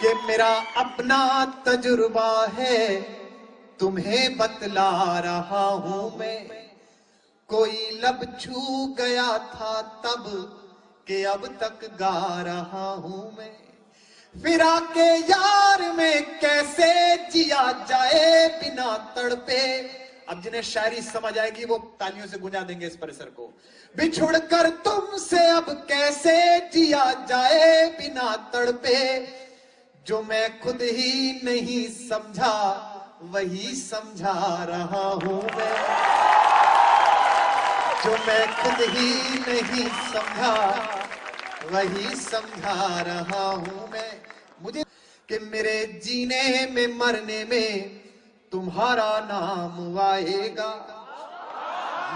कि मेरा अपना तजुर्बा है, तुम्हें बतला रहा हूं मैं। कोई लब छू गया था तब कि अब तक गा रहा हूं मैं। फिरा के यार में कैसे जिया जाए बिना तड़पे। अब जिन्हें शायरी समझ आएगी वो तालियों से गुंजा देंगे इस परिसर को। बिछुड़ कर तुमसे अब कैसे जिया जाए बिना तड़पे। जो मैं खुद ही नहीं समझा वही समझा रहा हूं मैं। जो मैं खुद ही नहीं समझा वही समझा रहा हूं मैं। मुझे कि मेरे जीने में मरने में तुम्हारा नाम आएगा।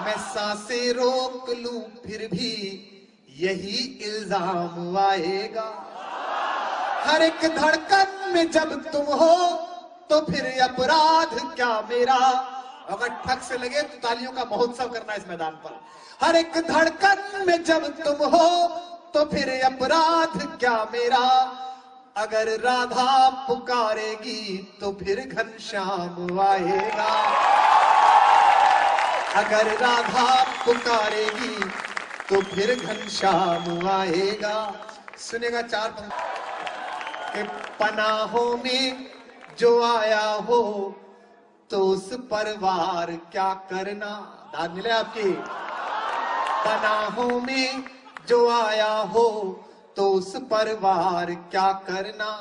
मैं सांसें रोक लूं फिर भी यही इल्जाम आएगा। हर एक धड़कन में जब तुम हो तो फिर अपराध क्या मेरा। अगर ठग से लगे तो तालियों का महोत्सव करना इस मैदान पर। हर एक धड़कन में जब तुम हो तो फिर अपराध क्या मेरा। अगर राधा पुकारेगी तो फिर घनश्याम आएगा। अगर राधा पुकारेगी तो फिर घनश्याम आएगा। सुनेगा चार पंक्ति। पनाहों में जो आया हो तो उस परवार क्या करना। दाद मिले आपकी। पनाहों में जो आया हो तो उस परवार क्या करना।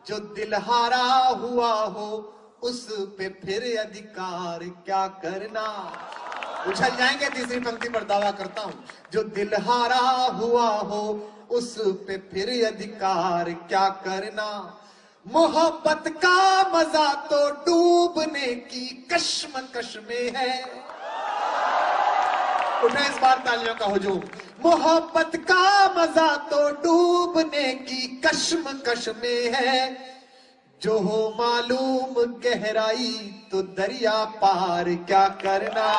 जो दिलहारा हुआ हो उस पे फिर अधिकार क्या करना। उछल जाएंगे तीसरी पंक्ति पर दावा करता हूं। जो दिलहारा हुआ हो उस पे फिर अधिकार क्या करना। मोहब्बत का मजा तो डूबने की कश्मकश में है। उठे इस बार तालियों का हुजूम। मोहब्बत का मजा तो डूबने की कश्मकश में है। जो हो मालूम गहराई तो दरिया पार क्या करना।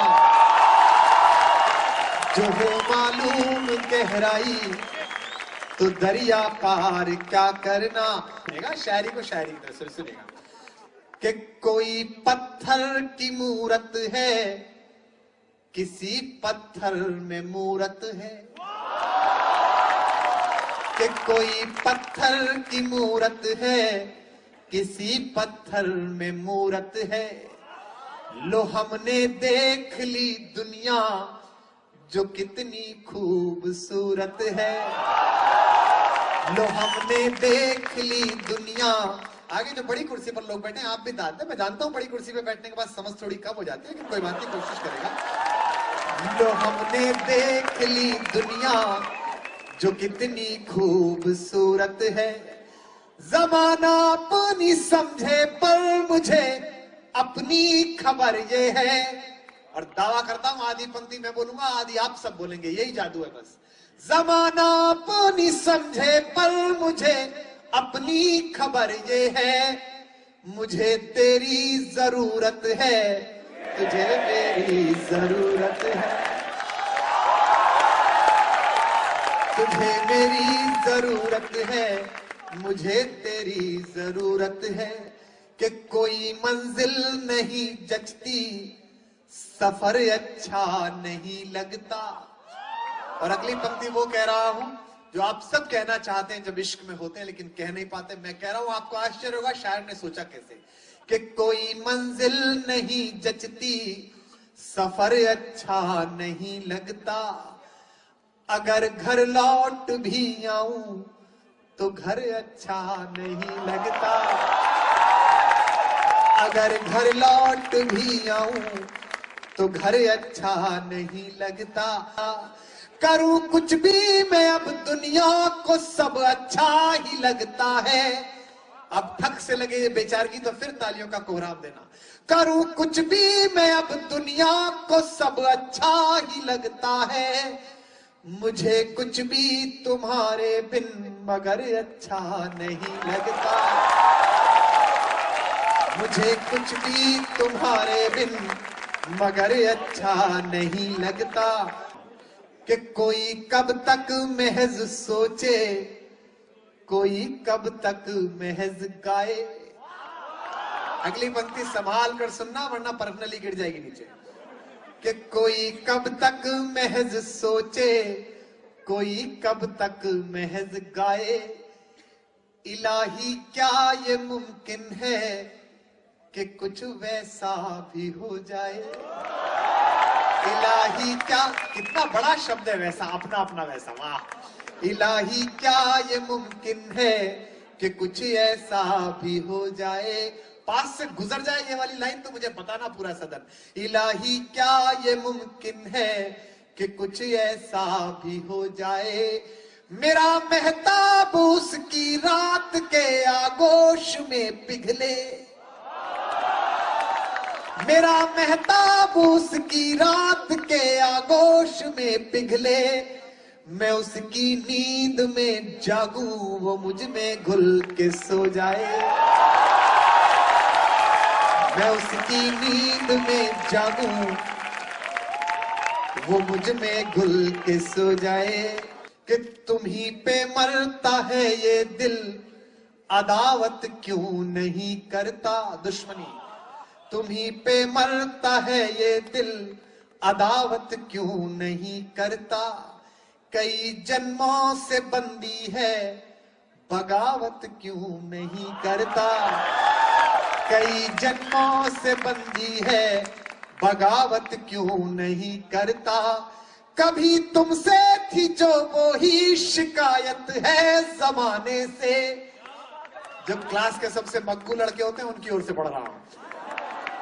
जो हो मालूम गहराई तो दरिया पार क्या करना। सुनेगा शायरी को शायरी की तरह से सुनेगा कि कोई पत्थर की मूरत है किसी पत्थर में मूरत है। कि कोई पत्थर की मूरत है किसी पत्थर में मूरत है। लो हमने देख ली दुनिया जो कितनी खूबसूरत है। लो हमने देख ली दुनिया। आगे जो बड़ी कुर्सी पर लोग बैठे हैं आप भी दाद दें। मैं जानता हूं बड़ी कुर्सी पे बैठने के बाद समझ थोड़ी कम हो जाती है लेकिन कोई बात नहीं कोशिश करेगा। लो हमने देख ली दुनिया जो कितनी खूबसूरत है। जमाना अपनी समझे पर मुझे अपनी खबर ये है। और दावा करता हूं आधी पंक्ति मैं बोलूंगा आधी आप सब बोलेंगे। यही जादू है बस। जमाना अपनी समझे पर मुझे अपनी खबर ये है। मुझे तेरी जरूरत है तुझे मेरी जरूरत है। तुझे मेरी जरूरत है मुझे तेरी जरूरत है। कि कोई मंजिल नहीं जचती सफर अच्छा नहीं लगता। और अगली पंक्ति वो कह रहा हूं जो आप सब कहना चाहते हैं जब इश्क में होते हैं लेकिन कह नहीं पाते। मैं कह रहा हूं आपको आश्चर्य होगा शायर ने सोचा कैसे। कि कोई मंजिल नहीं जचती सफर अच्छा नहीं लगता। अगर घर लौट भी आऊं तो घर अच्छा नहीं लगता। अगर घर लौट भी आऊं तो घर अच्छा नहीं लगता। करूं कुछ भी मैं अब दुनिया को सब अच्छा ही लगता है। अब ठक से लगे ये बेचारगी तो फिर तालियों का कोहराम देना। करूं कुछ भी मैं अब दुनिया को सब अच्छा ही लगता है। मुझे कुछ भी तुम्हारे बिन मगर अच्छा नहीं लगता। मुझे कुछ भी तुम्हारे बिन मगर अच्छा नहीं लगता। कि कोई कब तक महज सोचे कोई कब तक महज गाए। अगली पंक्ति संभाल कर सुनना वरना पर्सनली गिर जाएगी नीचे। कि कोई कब तक महज सोचे, कोई कब तक महज गाए, इलाही क्या ये मुमकिन है कि कुछ वैसा भी हो जाए। इलाही क्या, कितना बड़ा शब्द है वैसा, अपना अपना वैसा, वाह। इलाही क्या ये मुमकिन है कि कुछ ऐसा भी हो जाए। पास से गुजर जाए ये वाली लाइन तो मुझे बताना पूरा सदन। इलाही क्या ये मुमकिन है कि कुछ ऐसा भी हो जाए। मेरा मेहताब उसकी रात के आगोश में पिघले, मेरा मेहताब उसकी रात के आगोश में पिघले। मैं उसकी नींद में जागूं, वो मुझ में घुल के सो जाए। मैं उसकी नींद में जागूं, वो मुझ में घुल के सो जाए। कि तुम ही पे मरता है ये दिल, अदावत क्यों नहीं करता। दुश्मनी, तुम ही पे मरता है ये दिल, अदावत क्यों नहीं करता। कई जन्मों से बंदी है, बगावत क्यों नहीं करता। कई जन्मों से बंदी है, बगावत क्यों नहीं करता। कभी तुमसे थी जो वो ही शिकायत है जमाने से। जब क्लास के सबसे मक्कू लड़के होते हैं उनकी ओर से पढ़ रहा हूं।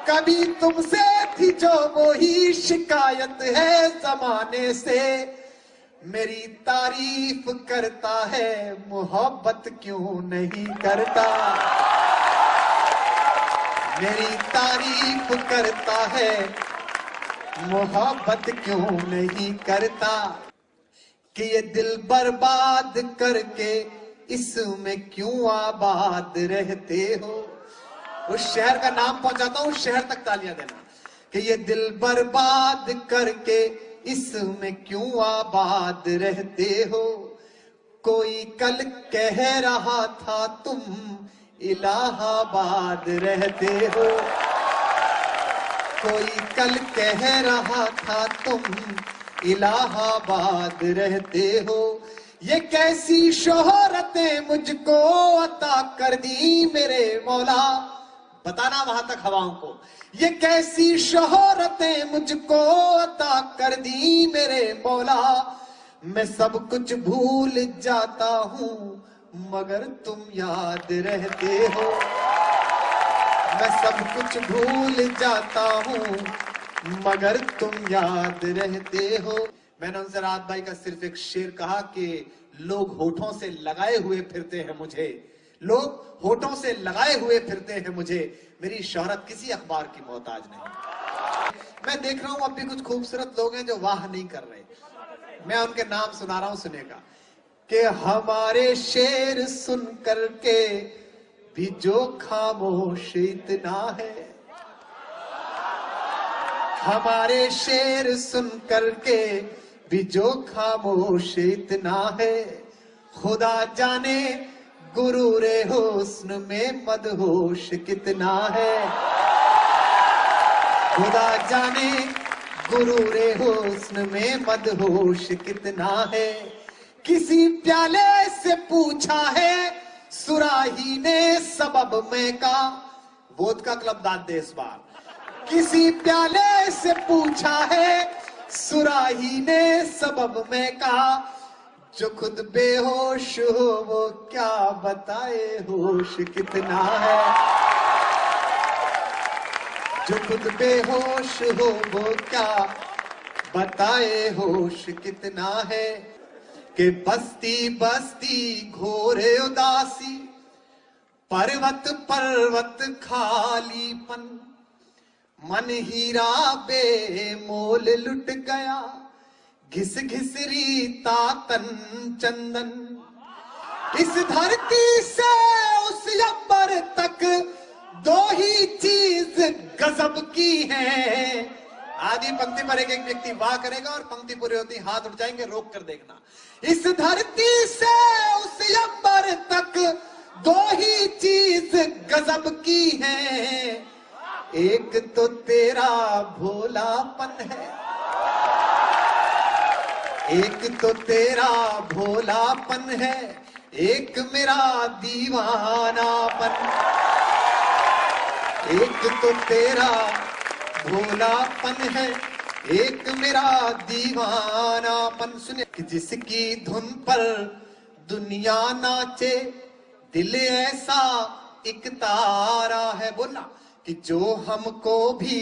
कभी तुमसे थी जो वो ही शिकायत है जमाने से। मेरी तारीफ करता है, मोहब्बत क्यों नहीं करता। मेरी तारीफ करता है, मोहब्बत क्यों नहीं करता। कि ये दिल बर्बाद करके इसमें क्यों आबाद रहते हो। उस शहर का नाम पहुंचाता हूं, उस शहर तक तालियां देना। कि ये दिल बर्बाद करके इसमें क्यों आबाद रहते हो। कोई कल कह रहा था तुम इलाहाबाद रहते हो। कोई कल कह रहा था तुम इलाहाबाद रहते हो। ये कैसी शोहरतें मुझको अता कर दी मेरे मौला। बताना वहां तक हवाओं को। ये कैसी शोहरतें मुझको अता कर दी मेरे मौला। मैं सब कुछ भूल जाता हूं मगर तुम याद रहते हो। मैं सब कुछ भूल जाता हूं मगर तुम याद रहते हो। मैंने उनसे राहत भाई का सिर्फ एक शेर कहा कि लोग होठों से लगाए हुए फिरते हैं मुझे, लोग होठों से लगाए हुए फिरते हैं मुझे। मेरी शोहरत किसी अखबार की मोहताज नहीं। मैं देख रहा हूं अब भी कुछ खूबसूरत लोग हैं जो वाह नहीं कर रहे। मैं उनके नाम सुना रहा हूं, सुनेगा। कि हमारे शेर सुन करके भी जो खामोश इतना है। हमारे शेर सुन करके भी जो खामोश इतना है। खुदा जाने गुरूरे हुस्न में मदहोश कितना है। खुदा जाने गुरूरे हुस्न में मदहोश कितना है। किसी प्याले से पूछा है सुराही ने सबब में का। वोदका क्लब दाद दे इस बार। किसी प्याले से पूछा है सुराही ने सबब में का। जो खुद बेहोश हो वो क्या बताए होश कितना है। जो खुद बेहोश हो वो क्या बताए होश कितना है। कि बस्ती बस्ती घोरे उदासी, पर्वत पर्वत खालीपन। मन हीरा बेमोल लुट गया, घिस घिसरी तातन चंदन। इस धरती से उस अंबर तक दो ही चीज गजब की है। आधी पंक्ति पर एक एक व्यक्ति वाह करेगा और पंक्ति पूरी होती हाथ उठ जाएंगे, रोक कर देखना। इस धरती से उस अंबर तक दो ही चीज गजब की है, एक तो तेरा भोलापन है, एक तो तेरा भोलापन है, एक मेरा दीवानापन। एक तो तेरा भोलापन है, एक मेरा दीवानापन। सुने कि जिसकी धुन पर दुनिया नाचे, दिल ऐसा एक तारा है। बोला कि जो हमको भी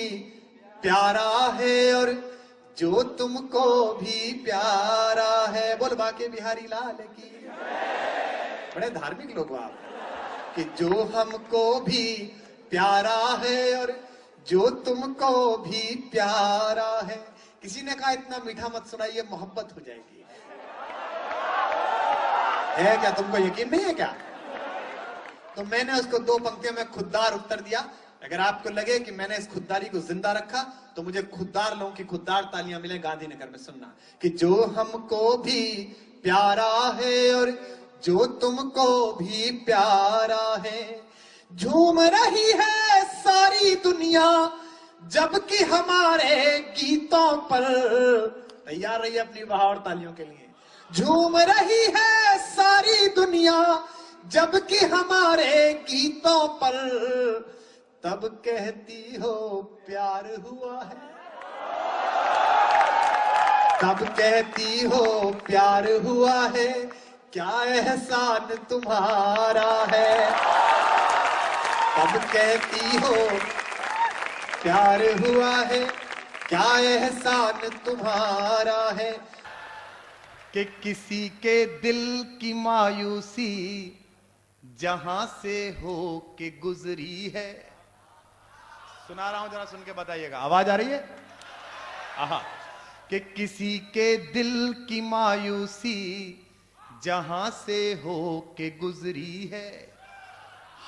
प्यारा है और जो तुमको भी प्यारा है। बोल बाके बिहारी लाल की। बड़े धार्मिक लोग आप। कि जो हमको भी प्यारा है और जो तुमको भी प्यारा है। किसी ने कहा इतना मीठा मत सुनाइए, मोहब्बत हो जाएगी। है क्या? तुमको यकीन नहीं है क्या? तो मैंने उसको दो पंक्तियों में खुददार उत्तर दिया। अगर आपको लगे कि मैंने इस खुददारी को जिंदा रखा तो मुझे खुददार लोगों की खुददार तालियां मिले गांधीनगर में। सुनना कि जो हमको भी प्यारा है और जो तुमको भी प्यारा है। झूम रही है सारी दुनिया जबकि हमारे गीतों पर। तैयार रहिए अपनी बहार तालियों के लिए। झूम रही है सारी दुनिया जबकि हमारे गीतों पर। तब कहती हो प्यार हुआ है, तब कहती हो प्यार हुआ है, क्या एहसान तुम्हारा है। तब कहती हो प्यार हुआ है, क्या एहसान तुम्हारा है। कि किसी के दिल की मायूसी जहां से हो के गुजरी है। सुना रहा हूं, जरा सुन के बताइएगा। आवाज आ रही है? आहा। कि किसी के दिल की मायूसी जहां से हो के गुजरी है।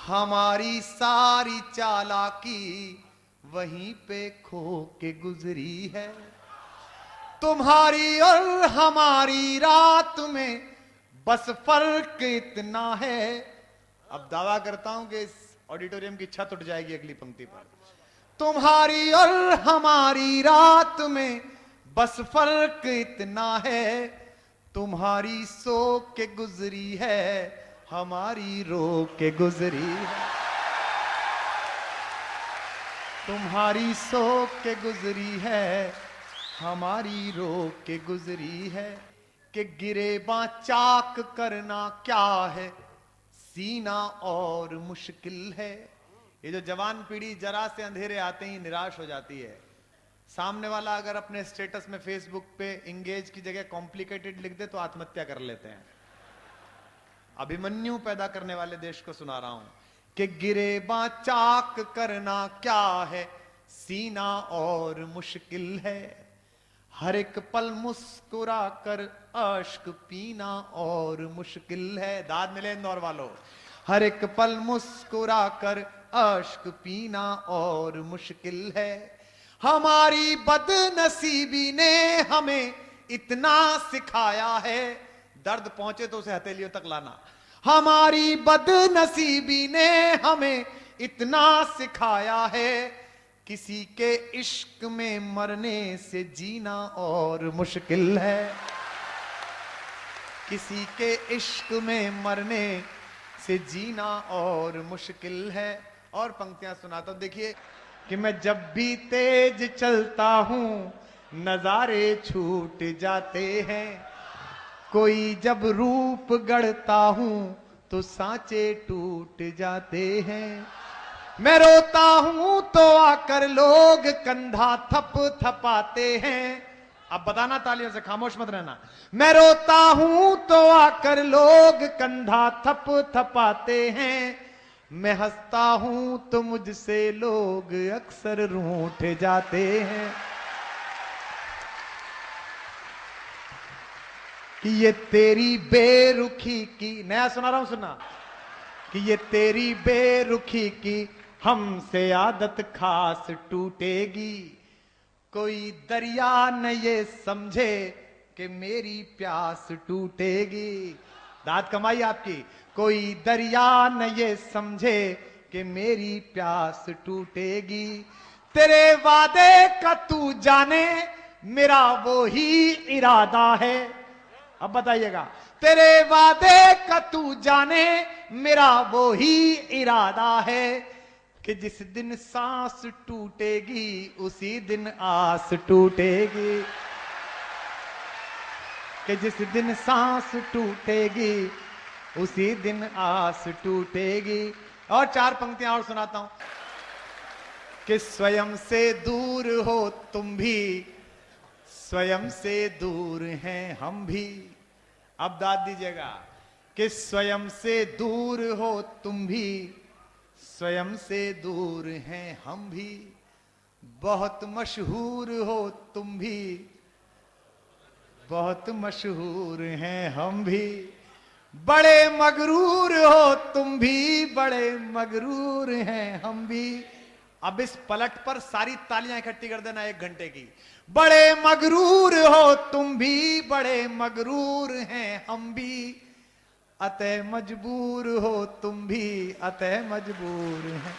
हमारी सारी चालाकी वहीं पे खो के गुजरी है। तुम्हारी और हमारी रात में बस फर्क इतना है। अब दावा करता हूं कि इस ऑडिटोरियम की छत उठ जाएगी अगली पंक्ति पर। तुम्हारी और हमारी रात में बस फर्क इतना है। तुम्हारी सो के गुजरी है, हमारी रो के गुजरी है। तुम्हारी सो के गुजरी है, हमारी रो के गुजरी है। कि गिरेबां चाक करना क्या है, सीना और मुश्किल है। ये जो जवान पीढ़ी जरा से अंधेरे आते ही निराश हो जाती है। सामने वाला अगर अपने स्टेटस में फेसबुक पे इंगेज की जगह कॉम्प्लिकेटेड लिख दे तो आत्महत्या कर लेते हैं। अभिमन्यु पैदा करने वाले देश को सुना रहा हूं कि गिरेबां चाक करना क्या है, सीना और मुश्किल है। हर एक पल मुस्कुरा कर अश्क पीना और मुश्किल है। दाद मिले इंदौर वालों। हर एक पल मुस्कुरा कर अश्क पीना और मुश्किल है। हमारी बदनसीबी ने हमें इतना सिखाया है। दर्द पहुंचे तो उसे हथेलियों तक लाना। हमारी बदनसीबी ने हमें इतना सिखाया है। किसी के इश्क में मरने से जीना और मुश्किल है। किसी के इश्क में मरने से जीना और मुश्किल है। और पंक्तियां सुनाता हूं, देखिए कि मैं जब भी तेज चलता हूं नजारे छूट जाते हैं। कोई जब रूप गढ़ता हूं तो सांचे टूट जाते हैं। मैं रोता हूं तो आकर लोग कंधा थप थपाते हैं। अब बताना तालियों से, खामोश मत रहना। मैं रोता हूं तो आकर लोग कंधा थप थपाते हैं। मैं हंसता हूं तो मुझसे लोग अक्सर रूठ जाते हैं। कि ये तेरी बेरुखी की, नया सुना रहा हूं, सुना कि ये तेरी बेरुखी की हमसे आदत खास टूटेगी। कोई दरिया न ये समझे कि मेरी प्यास टूटेगी। दाद कमाई आपकी। कोई दरिया न ये समझे कि मेरी प्यास टूटेगी। तेरे वादे का तू जाने मेरा वो ही इरादा है। अब बताइएगा। तेरे वादे का तू जाने मेरा वो ही इरादा है कि जिस दिन सांस टूटेगी उसी दिन आस टूटेगी। कि जिस दिन सांस टूटेगी उसी दिन आस टूटेगी। और 4 पंक्तियां और सुनाता हूं कि स्वयं से दूर हो तुम भी, स्वयं से दूर हैं हम भी। अब दाद दीजिएगा कि स्वयं से दूर हो तुम भी, स्वयं से दूर हैं हम भी। बहुत मशहूर हो तुम भी, बहुत मशहूर हैं हम भी। बड़े मगरूर हो तुम भी, बड़े मगरूर हैं हम भी। अब इस पलट पर सारी तालियां इकट्ठी कर देना 1 घंटे की। बड़े मगरूर हो तुम भी, बड़े मगरूर हैं हम भी। अतः मजबूर हो तुम भी, अतः मजबूर हैं।